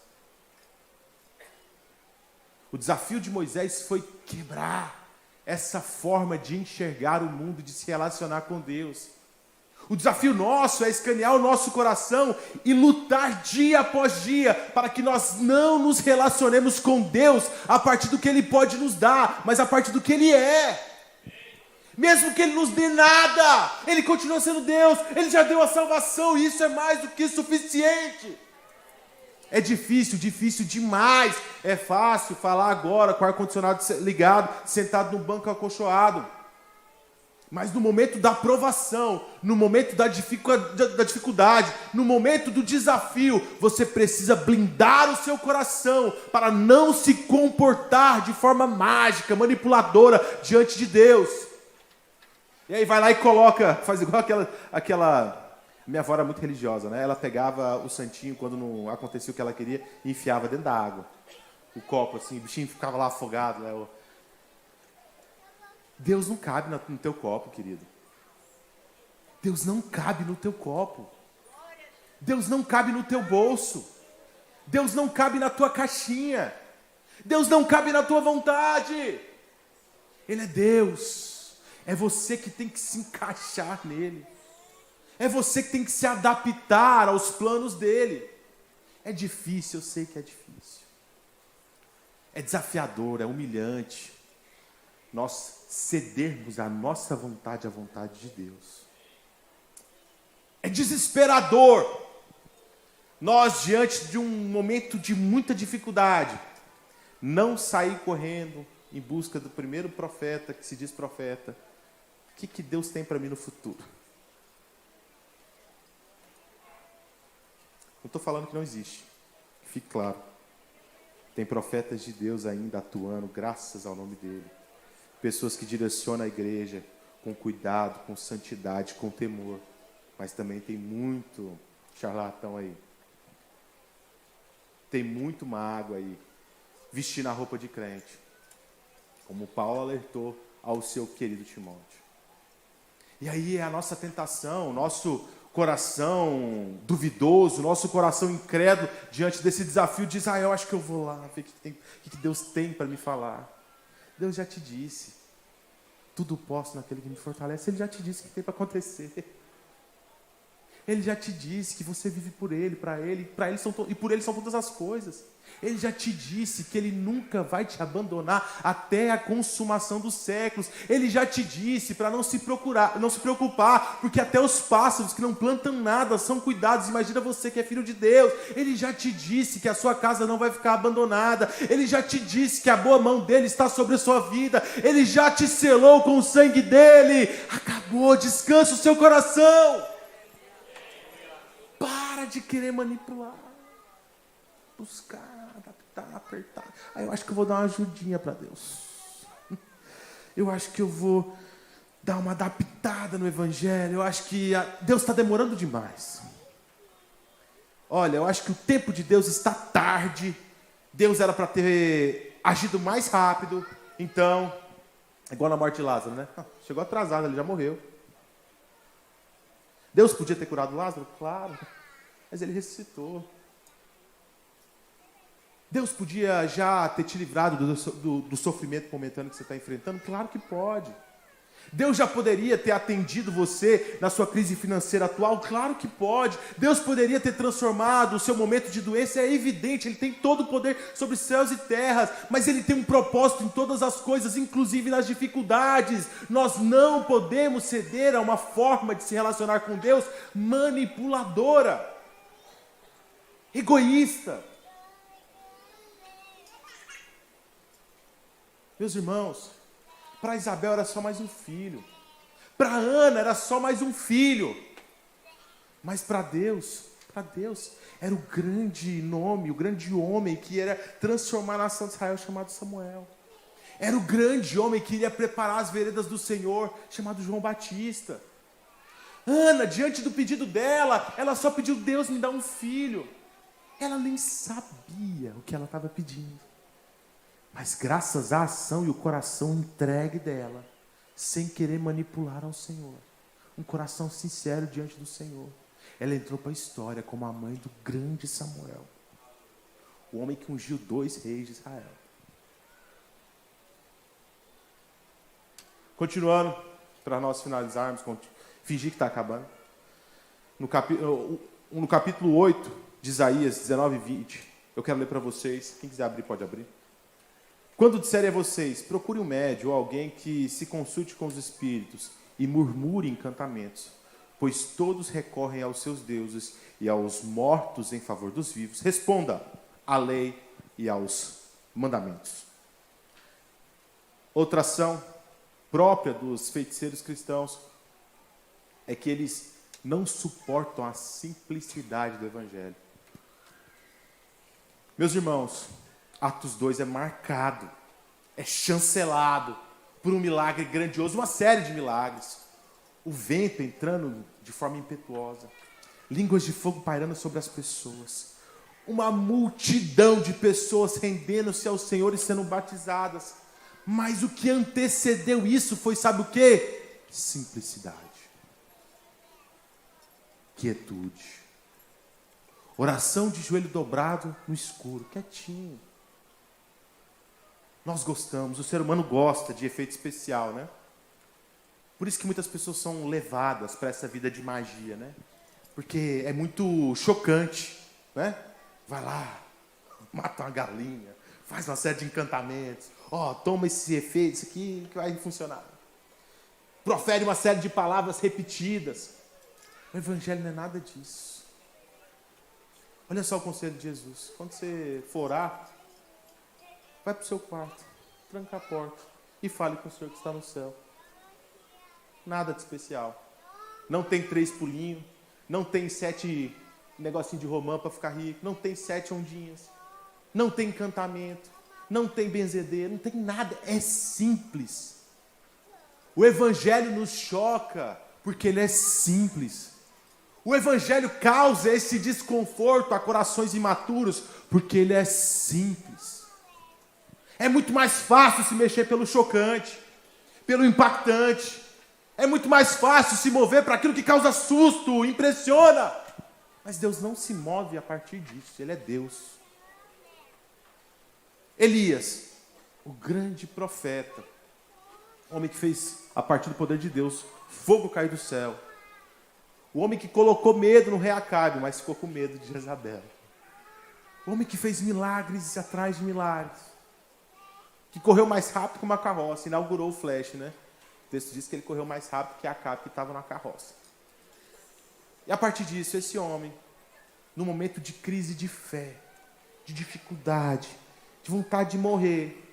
O desafio de Moisés foi quebrar essa forma de enxergar o mundo, de se relacionar com Deus. O desafio nosso é escanear o nosso coração e lutar dia após dia para que nós não nos relacionemos com Deus a partir do que Ele pode nos dar, mas a partir do que Ele é. Mesmo que Ele nos dê nada, Ele continua sendo Deus, Ele já deu a salvação e isso é mais do que suficiente. É difícil demais. É fácil falar agora com o ar-condicionado ligado, sentado no banco acolchoado. Mas no momento da provação, no momento da dificuldade, no momento do desafio, você precisa blindar o seu coração para não se comportar de forma mágica, manipuladora diante de Deus. E aí vai lá e coloca, faz igual aquela... Minha avó era muito religiosa, né? Ela pegava o santinho quando não acontecia o que ela queria e enfiava dentro da água. O copo, assim, o bichinho ficava lá afogado, né? Deus não cabe no teu copo, querido. Deus não cabe no teu copo. Deus não cabe no teu bolso. Deus não cabe na tua caixinha. Deus não cabe na tua vontade. Ele é Deus. É você que tem que se encaixar nele. É você que tem que se adaptar aos planos dele. É difícil, eu sei que é difícil. É desafiador, é humilhante. Nós cedermos a nossa vontade à vontade de Deus. É desesperador. Nós, diante de um momento de muita dificuldade, não sair correndo em busca do primeiro profeta que se diz profeta. O que Deus tem para mim no futuro? Não estou falando que não existe. Fique claro. Tem profetas de Deus ainda atuando, graças ao nome dele. Pessoas que direcionam a igreja com cuidado, com santidade, com temor. Mas também tem muito charlatão aí. Tem muito mago aí, vestindo a roupa de crente. Como Paulo alertou ao seu querido Timóteo. E aí é a nossa tentação, o nosso coração duvidoso, nosso coração incrédulo, diante desse desafio, diz, eu acho que eu vou lá, ver o que Deus tem para me falar. Deus já te disse, tudo posso naquele que me fortalece. Ele já te disse o que tem para acontecer. Ele já te disse que você vive por Ele, para Ele, e por Ele são todas as coisas. Ele já te disse que Ele nunca vai te abandonar até a consumação dos séculos. Ele já te disse para não se preocupar, porque até os pássaros que não plantam nada são cuidados. Imagina você que é filho de Deus. Ele já te disse que a sua casa não vai ficar abandonada. Ele já te disse que a boa mão dele está sobre a sua vida. Ele já te selou com o sangue dele. Acabou, descansa o seu coração. Para de querer manipular, buscar, adaptar, apertar. Eu acho que eu vou dar uma ajudinha para Deus. Eu acho que eu vou dar uma adaptada no Evangelho. Eu acho que Deus está demorando demais. Olha, eu acho que o tempo de Deus está tarde. Deus era para ter agido mais rápido. Então, igual na morte de Lázaro, né? Chegou atrasado, ele já morreu. Deus podia ter curado Lázaro? Claro. Mas ele ressuscitou. Deus podia já ter te livrado do sofrimento momentâneo que você está enfrentando? Claro que pode. Deus já poderia ter atendido você na sua crise financeira atual? Claro que pode. Deus poderia ter transformado o seu momento de doença? É evidente, Ele tem todo o poder sobre céus e terras, mas Ele tem um propósito em todas as coisas, inclusive nas dificuldades. Nós não podemos ceder a uma forma de se relacionar com Deus manipuladora, egoísta. Meus irmãos, para Isabel era só mais um filho. Para Ana era só mais um filho. Mas para Deus era o grande nome, o grande homem que ia transformar a nação de Israel, chamado Samuel. Era o grande homem que iria preparar as veredas do Senhor, chamado João Batista. Ana, diante do pedido dela, ela só pediu, Deus me dá um filho. Ela nem sabia o que ela estava pedindo. Mas graças à ação e o coração entregue dela, sem querer manipular ao Senhor, um coração sincero diante do Senhor, ela entrou para a história como a mãe do grande Samuel, o homem que ungiu 2 reis de Israel. Continuando, para nós finalizarmos, fingir que está acabando. No capítulo 8 de Isaías, 19 e 20, eu quero ler para vocês. Quem quiser abrir, pode abrir. Quando disserem a vocês, procure um médium ou alguém que se consulte com os espíritos e murmure encantamentos, pois todos recorrem aos seus deuses e aos mortos em favor dos vivos. Responda à lei e aos mandamentos. Outra ação própria dos feiticeiros cristãos é que eles não suportam a simplicidade do Evangelho. Meus irmãos, Atos 2 é marcado, é chancelado por um milagre grandioso, uma série de milagres. O vento entrando de forma impetuosa, línguas de fogo pairando sobre as pessoas, uma multidão de pessoas rendendo-se ao Senhor e sendo batizadas. Mas o que antecedeu isso foi, sabe o quê? Simplicidade, quietude, oração de joelho dobrado no escuro, quietinho. Nós gostamos, o ser humano gosta de efeito especial, né? Por isso que muitas pessoas são levadas para essa vida de magia, né? Porque é muito chocante, né? Vai lá, mata uma galinha, faz uma série de encantamentos. Toma esse efeito, isso aqui que vai funcionar. Profere uma série de palavras repetidas. O Evangelho não é nada disso. Olha só o conselho de Jesus. Quando você for orar, vai para o seu quarto, tranca a porta e fale com o Senhor que está no céu. Nada de especial. Não tem 3 pulinhos, não tem 7 negocinho de romã para ficar rico, não tem 7 ondinhas, não tem encantamento, não tem benzedeira, não tem nada, é simples. O Evangelho nos choca porque ele é simples. O Evangelho causa esse desconforto a corações imaturos porque ele é simples. É muito mais fácil se mexer pelo chocante, pelo impactante. É muito mais fácil se mover para aquilo que causa susto, impressiona. Mas Deus não se move a partir disso, Ele é Deus. Elias, o grande profeta, homem que fez, a partir do poder de Deus, fogo cair do céu. O homem que colocou medo no rei Acabe, mas ficou com medo de Jezabel. O homem que fez milagres atrás de milagres. Que correu mais rápido que uma carroça, inaugurou o flash, né? O texto diz que ele correu mais rápido que Acabe, que estava na carroça. E a partir disso, esse homem, no momento de crise de fé, de dificuldade, de vontade de morrer,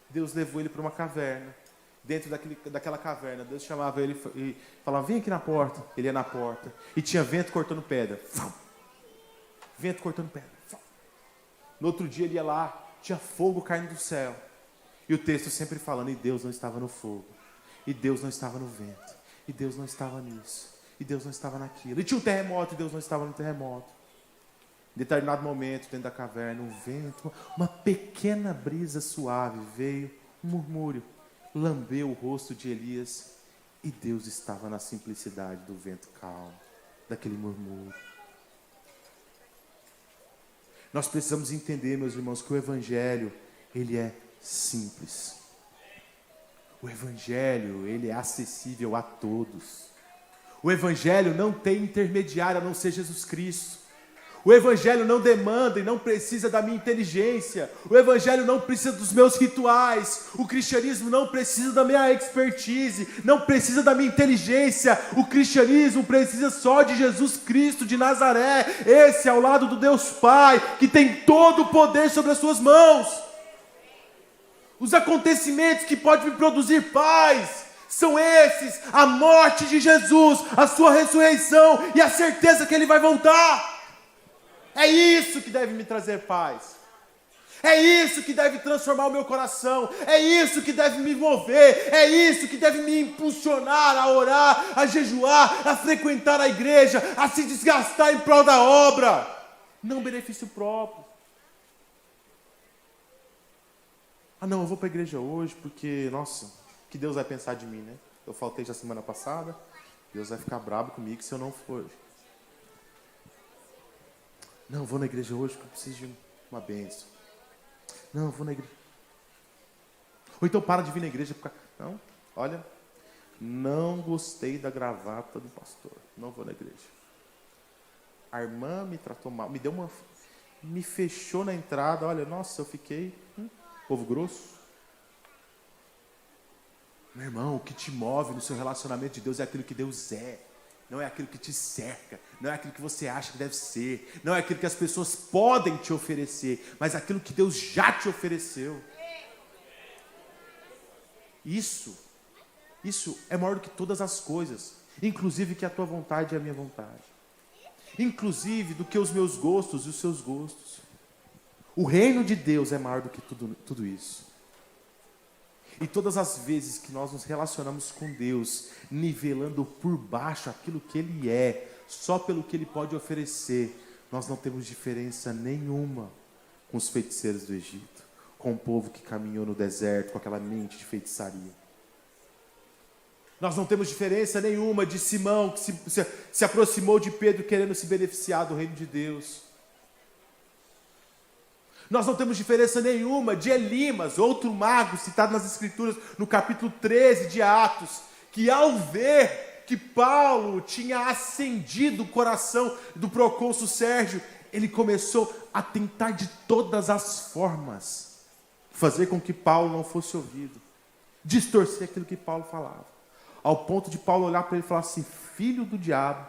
Deus levou ele para uma caverna. Dentro daquela caverna, Deus chamava ele e falava, vem aqui na porta. Ele ia na porta. E tinha vento cortando pedra. Vento cortando pedra. No outro dia ele ia lá, tinha fogo caindo do céu. E o texto sempre falando, e Deus não estava no fogo. E Deus não estava no vento. E Deus não estava nisso. E Deus não estava naquilo. E tinha um terremoto, e Deus não estava no terremoto. Em determinado momento, dentro da caverna, um vento, uma pequena brisa suave veio, um murmúrio. Lambeu o rosto de Elias e Deus estava na simplicidade do vento calmo, daquele murmúrio. Nós precisamos entender, meus irmãos, que o Evangelho, ele é simples. O Evangelho, ele é acessível a todos. O Evangelho não tem intermediário a não ser Jesus Cristo. O Evangelho não demanda e não precisa da minha inteligência. O Evangelho não precisa dos meus rituais. O cristianismo não precisa da minha expertise, não precisa da minha inteligência. O cristianismo precisa só de Jesus Cristo de Nazaré. Esse ao lado do Deus Pai, que tem todo o poder sobre as suas mãos. Os acontecimentos que podem me produzir paz são esses: a morte de Jesus, a sua ressurreição e a certeza que Ele vai voltar. É isso que deve me trazer paz. É isso que deve transformar o meu coração. É isso que deve me mover. É isso que deve me impulsionar a orar, a jejuar, a frequentar a igreja, a se desgastar em prol da obra. Não benefício próprio. Não, eu vou para a igreja hoje porque, nossa, que Deus vai pensar de mim, né? Eu faltei já semana passada. Deus vai ficar bravo comigo se eu não for hoje. Não, eu vou na igreja hoje porque eu preciso de uma bênção. Não, eu vou na igreja. Ou então para de vir na igreja. Não, olha, Não gostei da gravata do pastor. Não vou na igreja. A irmã me tratou mal. Me fechou na entrada. Olha, nossa, eu fiquei... povo grosso. Meu irmão, o que te move no seu relacionamento de Deus é aquilo que Deus é. Não é aquilo que te cerca. Não é aquilo que você acha que deve ser. Não é aquilo que as pessoas podem te oferecer. Mas aquilo que Deus já te ofereceu. Isso é maior do que todas as coisas. Inclusive que a tua vontade é a minha vontade. Inclusive do que os meus gostos e os seus gostos. O reino de Deus é maior do que tudo isso. E todas as vezes que nós nos relacionamos com Deus, nivelando por baixo aquilo que Ele é, só pelo que Ele pode oferecer, nós não temos diferença nenhuma com os feiticeiros do Egito, com o povo que caminhou no deserto com aquela mente de feitiçaria. Nós não temos diferença nenhuma de Simão, que se aproximou de Pedro querendo se beneficiar do reino de Deus. Nós não temos diferença nenhuma de Elimas, outro mago citado nas Escrituras, no capítulo 13 de Atos, que ao ver que Paulo tinha acendido o coração do procônsul Sérgio, ele começou a tentar de todas as formas fazer com que Paulo não fosse ouvido, distorcer aquilo que Paulo falava, ao ponto de Paulo olhar para ele e falar assim: filho do diabo,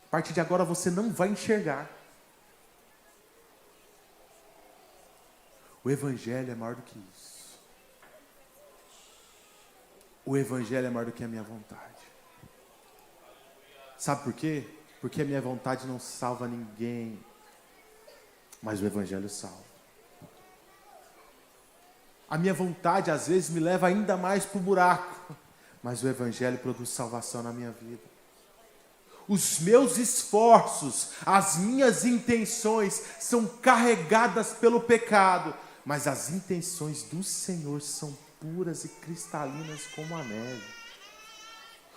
a partir de agora você não vai enxergar. O Evangelho é maior do que isso. O Evangelho é maior do que a minha vontade. Sabe por quê? Porque a minha vontade não salva ninguém, mas o Evangelho salva. A minha vontade às vezes me leva ainda mais para o buraco, mas o Evangelho produz salvação na minha vida. Os meus esforços, as minhas intenções são carregadas pelo pecado, mas as intenções do Senhor são puras e cristalinas como a neve.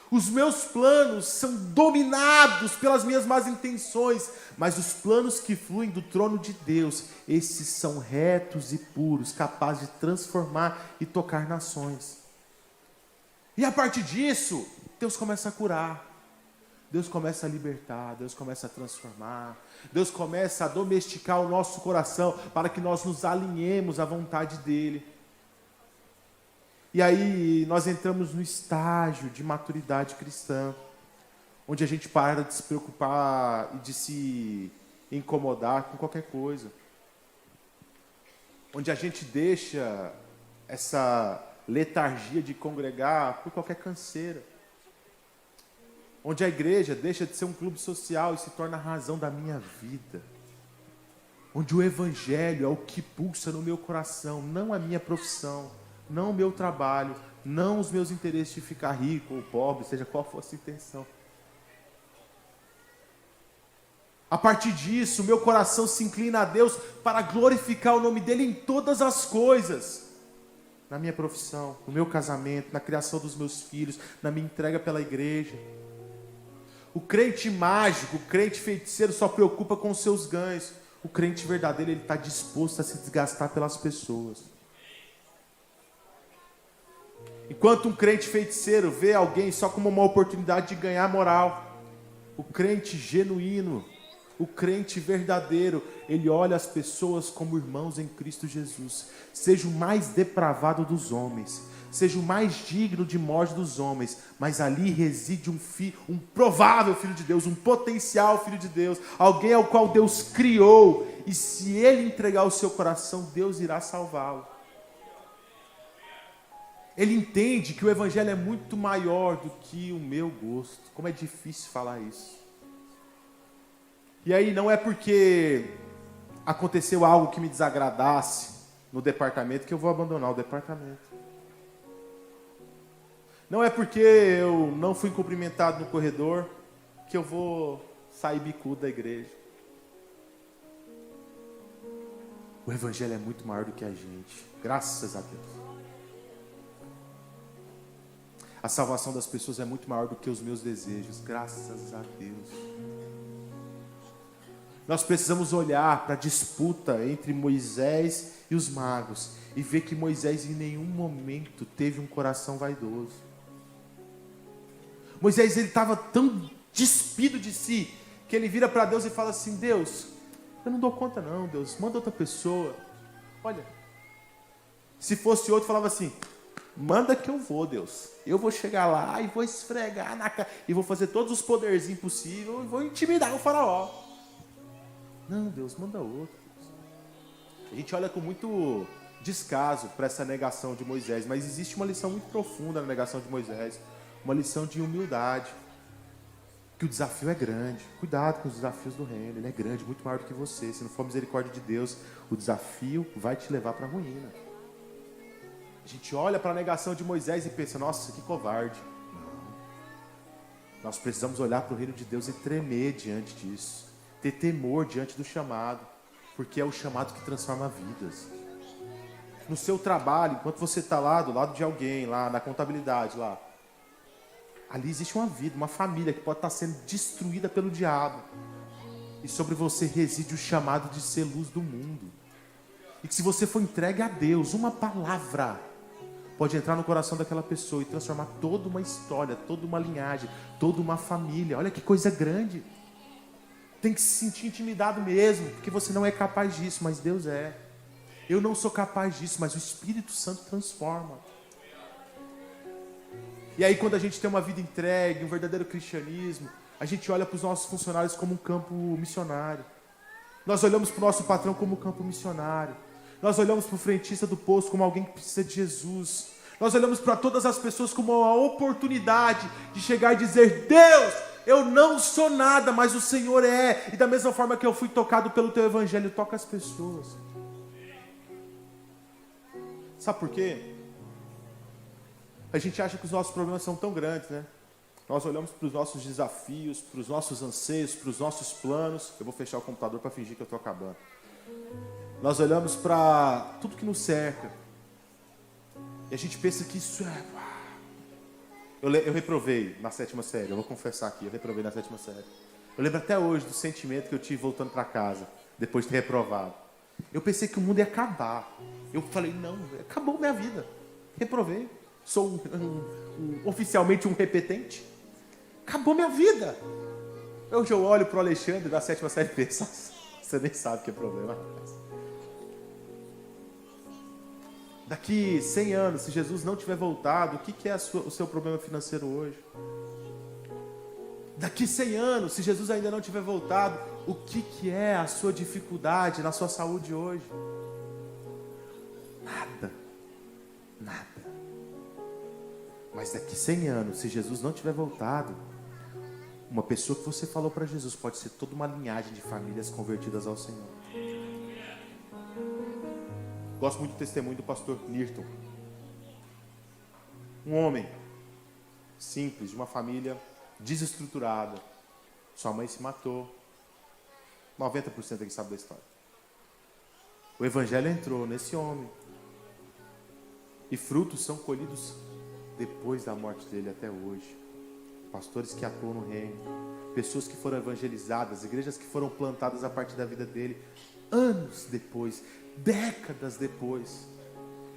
Os meus planos são dominados pelas minhas más intenções, mas os planos que fluem do trono de Deus, esses são retos e puros, capazes de transformar e tocar nações. E a partir disso, Deus começa a curar. Deus começa a libertar, Deus começa a transformar, Deus começa a domesticar o nosso coração para que nós nos alinhemos à vontade dEle. E aí nós entramos no estágio de maturidade cristã, onde a gente para de se preocupar e de se incomodar com qualquer coisa. Onde a gente deixa essa letargia de congregar por qualquer canseira. Onde a igreja deixa de ser um clube social e se torna a razão da minha vida. Onde o Evangelho é o que pulsa no meu coração, não a minha profissão, não o meu trabalho, não os meus interesses de ficar rico ou pobre, seja qual for a sua intenção. A partir disso, meu coração se inclina a Deus para glorificar o nome dEle em todas as coisas. Na minha profissão, no meu casamento, na criação dos meus filhos, na minha entrega pela igreja. O crente mágico, o crente feiticeiro só preocupa com os seus ganhos. O crente verdadeiro, ele está disposto a se desgastar pelas pessoas. Enquanto um crente feiticeiro vê alguém só como uma oportunidade de ganhar moral, o crente genuíno, o crente verdadeiro, ele olha as pessoas como irmãos em Cristo Jesus. Seja o mais depravado dos homens, seja o mais digno de morte dos homens, mas ali reside um provável Filho de Deus, um potencial Filho de Deus, alguém ao qual Deus criou, e se ele entregar o seu coração, Deus irá salvá-lo. Ele entende que o Evangelho é muito maior do que o meu gosto. Como é difícil falar isso. E aí não é porque aconteceu algo que me desagradasse no departamento que eu vou abandonar o departamento. Não é porque eu não fui cumprimentado no corredor que eu vou sair bicudo da igreja. O Evangelho é muito maior do que a gente. Graças a Deus. A salvação das pessoas é muito maior do que os meus desejos. Graças a Deus. Nós precisamos olhar para a disputa entre Moisés e os magos e ver que Moisés em nenhum momento teve um coração vaidoso. Moisés, ele estava tão despido de si, que ele vira para Deus e fala assim: Deus, eu não dou conta não, Deus, manda outra pessoa. Olha, se fosse outro, falava assim: manda que eu vou, Deus. Eu vou chegar lá e vou esfregar na cara, e vou fazer todos os poderzinhos possíveis, e vou intimidar o faraó. Não, Deus, manda outro. Deus. A gente olha com muito descaso para essa negação de Moisés, mas existe uma lição muito profunda na negação de Moisés, uma lição de humildade, que o desafio é grande. Cuidado com os desafios do reino, ele é grande, muito maior do que você. Se não for misericórdia de Deus, o desafio vai te levar para a ruína. A gente olha para a negação de Moisés e pensa: nossa, que covarde. Não. Nós precisamos olhar para o reino de Deus e tremer diante disso, ter temor diante do chamado, porque é o chamado que transforma vidas. No seu trabalho, enquanto você está lá do lado de alguém, lá na contabilidade, lá, ali existe uma vida, uma família que pode estar sendo destruída pelo diabo. E sobre você reside o chamado de ser luz do mundo. E que se você for entregue a Deus, uma palavra pode entrar no coração daquela pessoa e transformar toda uma história, toda uma linhagem, toda uma família. Olha que coisa grande. Tem que se sentir intimidado mesmo, porque você não é capaz disso, mas Deus é. Eu não sou capaz disso, mas o Espírito Santo transforma. E aí, quando a gente tem uma vida entregue, um verdadeiro cristianismo, a gente olha para os nossos funcionários como um campo missionário. Nós olhamos para o nosso patrão como um campo missionário. Nós olhamos para o frentista do posto como alguém que precisa de Jesus. Nós olhamos para todas as pessoas como uma oportunidade de chegar e dizer: Deus, eu não sou nada, mas o Senhor é. E da mesma forma que eu fui tocado pelo Teu Evangelho, toca as pessoas. Sabe por quê? A gente acha que os nossos problemas são tão grandes, né? Nós olhamos para os nossos desafios, para os nossos anseios, para os nossos planos. Eu vou fechar o computador para fingir que eu estou acabando. Nós olhamos para tudo que nos cerca. E a gente pensa que isso é... Eu reprovei na 7ª série, eu vou confessar aqui, eu reprovei na 7ª série. Eu lembro até hoje do sentimento que eu tive voltando para casa, depois de ter reprovado. Eu pensei que o mundo ia acabar. Eu falei: não, acabou minha vida. Reprovei. Sou oficialmente um repetente. Acabou minha vida. Hoje eu olho para o Alexandre da 7ª série e penso: você nem sabe o que é problema. Daqui 100 anos, se Jesus não tiver voltado, o que é o seu problema financeiro hoje? Daqui 100 anos, se Jesus ainda não tiver voltado, o que é a sua dificuldade na sua saúde hoje? Nada. Nada. Mas daqui 100 anos, se Jesus não tiver voltado, uma pessoa que você falou para Jesus pode ser toda uma linhagem de famílias convertidas ao Senhor. Gosto muito do testemunho do pastor Nirton. Um homem simples, de uma família desestruturada. Sua mãe se matou. 90% aqui sabe da história. O evangelho entrou nesse homem. E frutos são colhidos depois da morte dele até hoje. Pastores que atuam no reino. Pessoas que foram evangelizadas. Igrejas que foram plantadas a partir da vida dele. Anos depois. Décadas depois.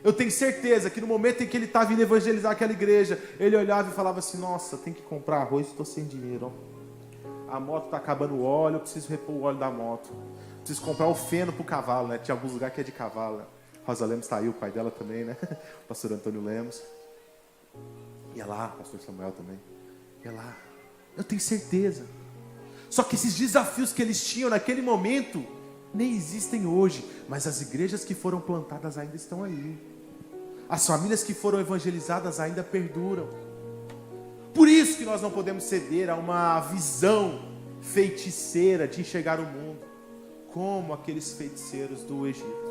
Eu tenho certeza que no momento em que ele estava indo evangelizar aquela igreja, ele olhava e falava assim: nossa, tem que comprar arroz, estou sem dinheiro. Ó. A moto está acabando o óleo, eu preciso repor o óleo da moto. Preciso comprar o feno para o cavalo, né? Tinha alguns lugares que é de cavalo. Né? Rosa Lemos está aí, o pai dela também, né? O pastor Antônio Lemos. Ia lá, o pastor Samuel também. Ia lá. Eu tenho certeza. Só que esses desafios que eles tinham naquele momento nem existem hoje, mas as igrejas que foram plantadas ainda estão aí. As famílias que foram evangelizadas ainda perduram. Por isso que nós não podemos ceder a uma visão feiticeira de enxergar o mundo como aqueles feiticeiros do Egito.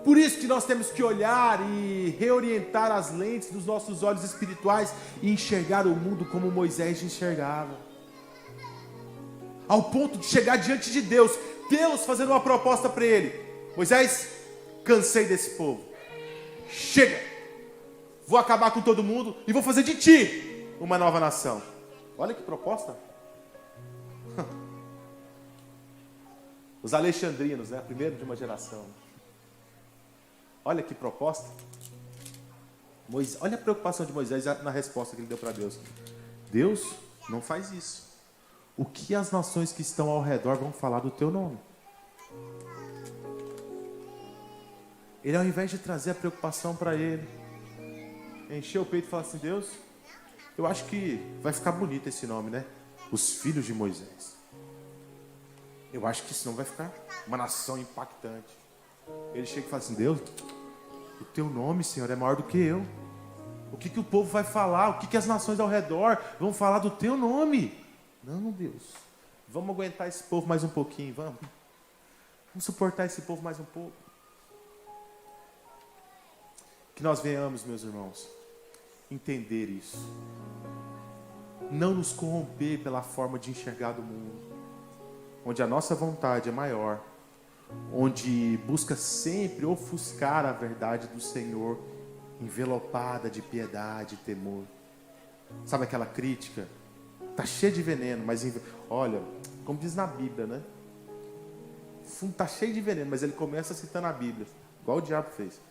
Por isso que nós temos que olhar e reorientar as lentes dos nossos olhos espirituais e enxergar o mundo como Moisés enxergava. Ao ponto de chegar diante de Deus, Deus fazendo uma proposta para ele: Moisés, cansei desse povo. Chega! Vou acabar com todo mundo e vou fazer de ti uma nova nação. Olha que proposta. Os alexandrinos, né? Primeiro de uma geração. Olha que proposta. Olha a preocupação de Moisés na resposta que ele deu para Deus. Deus não faz isso. O que as nações que estão ao redor vão falar do teu nome? Ele, ao invés de trazer a preocupação para ele, encher o peito e falar assim: Deus, eu acho que vai ficar bonito esse nome, né? Os filhos de Moisés. Eu acho que senão vai ficar uma nação impactante. Ele chega e fala assim: Deus, o teu nome, Senhor, é maior do que eu. O que o povo vai falar? O que as nações ao redor vão falar do teu nome? Não, Deus, vamos aguentar esse povo mais um pouquinho, vamos suportar esse povo mais um pouco. Que nós venhamos, meus irmãos, entender isso. Não nos corromper pela forma de enxergar do mundo, onde a nossa vontade é maior, onde busca sempre ofuscar a verdade do Senhor, envelopada de piedade e temor. Sabe aquela crítica? Está cheia de veneno, mas olha, como diz na Bíblia, né? O fundo está cheio de veneno, mas ele começa citando a Bíblia, igual o diabo fez.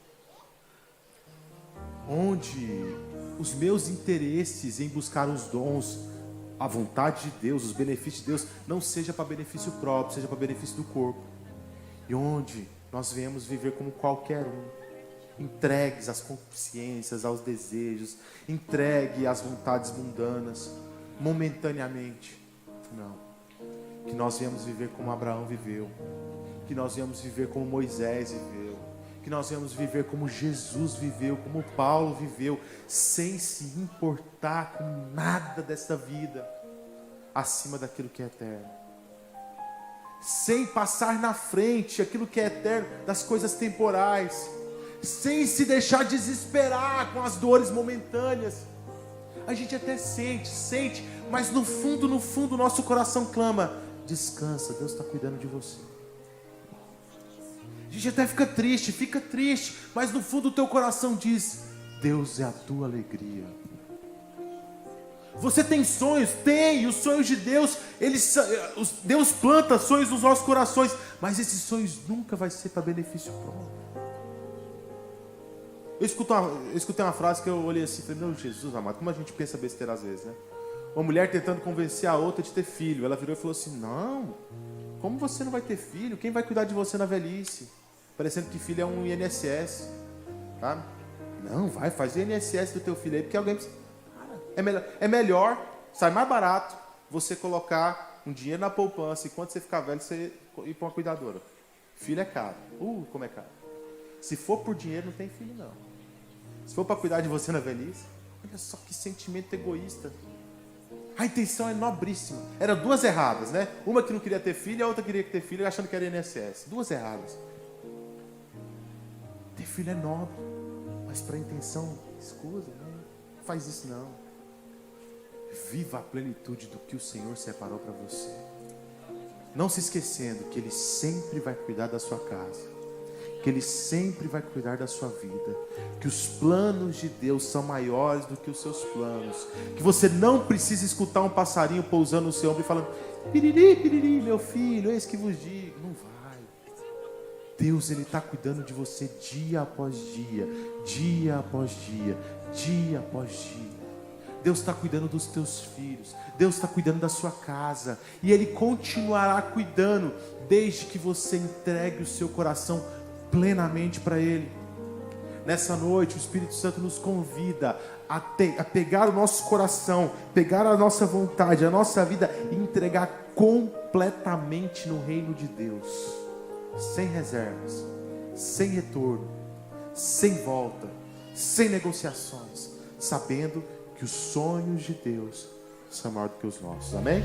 Onde os meus interesses em buscar os dons, a vontade de Deus, os benefícios de Deus, não seja para benefício próprio, seja para benefício do corpo. E onde nós viemos viver como qualquer um, entregues às consciências, aos desejos, entregue às vontades mundanas, momentaneamente. Não. Que nós viemos viver como Abraão viveu, que nós viemos viver como Moisés viveu, que nós viemos viver como Jesus viveu, como Paulo viveu, sem se importar com nada dessa vida, acima daquilo que é eterno. Sem passar na frente aquilo que é eterno das coisas temporais, sem se deixar desesperar com as dores momentâneas. A gente até sente, mas no fundo, nosso coração clama: descansa, Deus está cuidando de você. A gente até fica triste, mas no fundo o teu coração diz: Deus é a tua alegria. Você tem sonhos? Tem, os sonhos de Deus, Deus planta sonhos nos nossos corações, mas esses sonhos nunca vai ser para benefício próprio. Eu escutei uma frase que eu olhei assim e falei: meu Jesus amado, como a gente pensa besteira às vezes, né? Uma mulher tentando convencer a outra de ter filho. Ela virou e falou assim: não, como você não vai ter filho? Quem vai cuidar de você na velhice? Parecendo que filho é um INSS, tá? Não, vai, faz o INSS do teu filho aí, porque alguém precisa. É melhor, sai mais barato você colocar um dinheiro na poupança e quando você ficar velho, você ir para uma cuidadora. Filho é caro. Como é caro. Se for por dinheiro, não tem filho, não. Se for para cuidar de você na velhice, olha só que sentimento egoísta. A intenção é nobríssima. Eram duas erradas, né? Uma que não queria ter filho e a outra queria ter filho achando que era INSS. Duas erradas. Ter filho é nobre, mas para a intenção escusa, não faz isso não. Viva a plenitude do que o Senhor separou para você. Não se esquecendo que Ele sempre vai cuidar da sua casa, que Ele sempre vai cuidar da sua vida, que os planos de Deus são maiores do que os seus planos, que você não precisa escutar um passarinho pousando no seu ombro e falando: piriri, piriri, meu filho, eis que vos digo. Não vai. Deus, Ele está cuidando de você dia após dia, dia após dia, dia após dia. Deus está cuidando dos teus filhos, Deus está cuidando da sua casa, e Ele continuará cuidando desde que você entregue o seu coração plenamente para Ele. Nessa noite o Espírito Santo nos convida a pegar o nosso coração, pegar a nossa vontade, a nossa vida e entregar completamente no reino de Deus, sem reservas, sem retorno, sem volta, sem negociações, sabendo que os sonhos de Deus são maiores do que os nossos. Amém?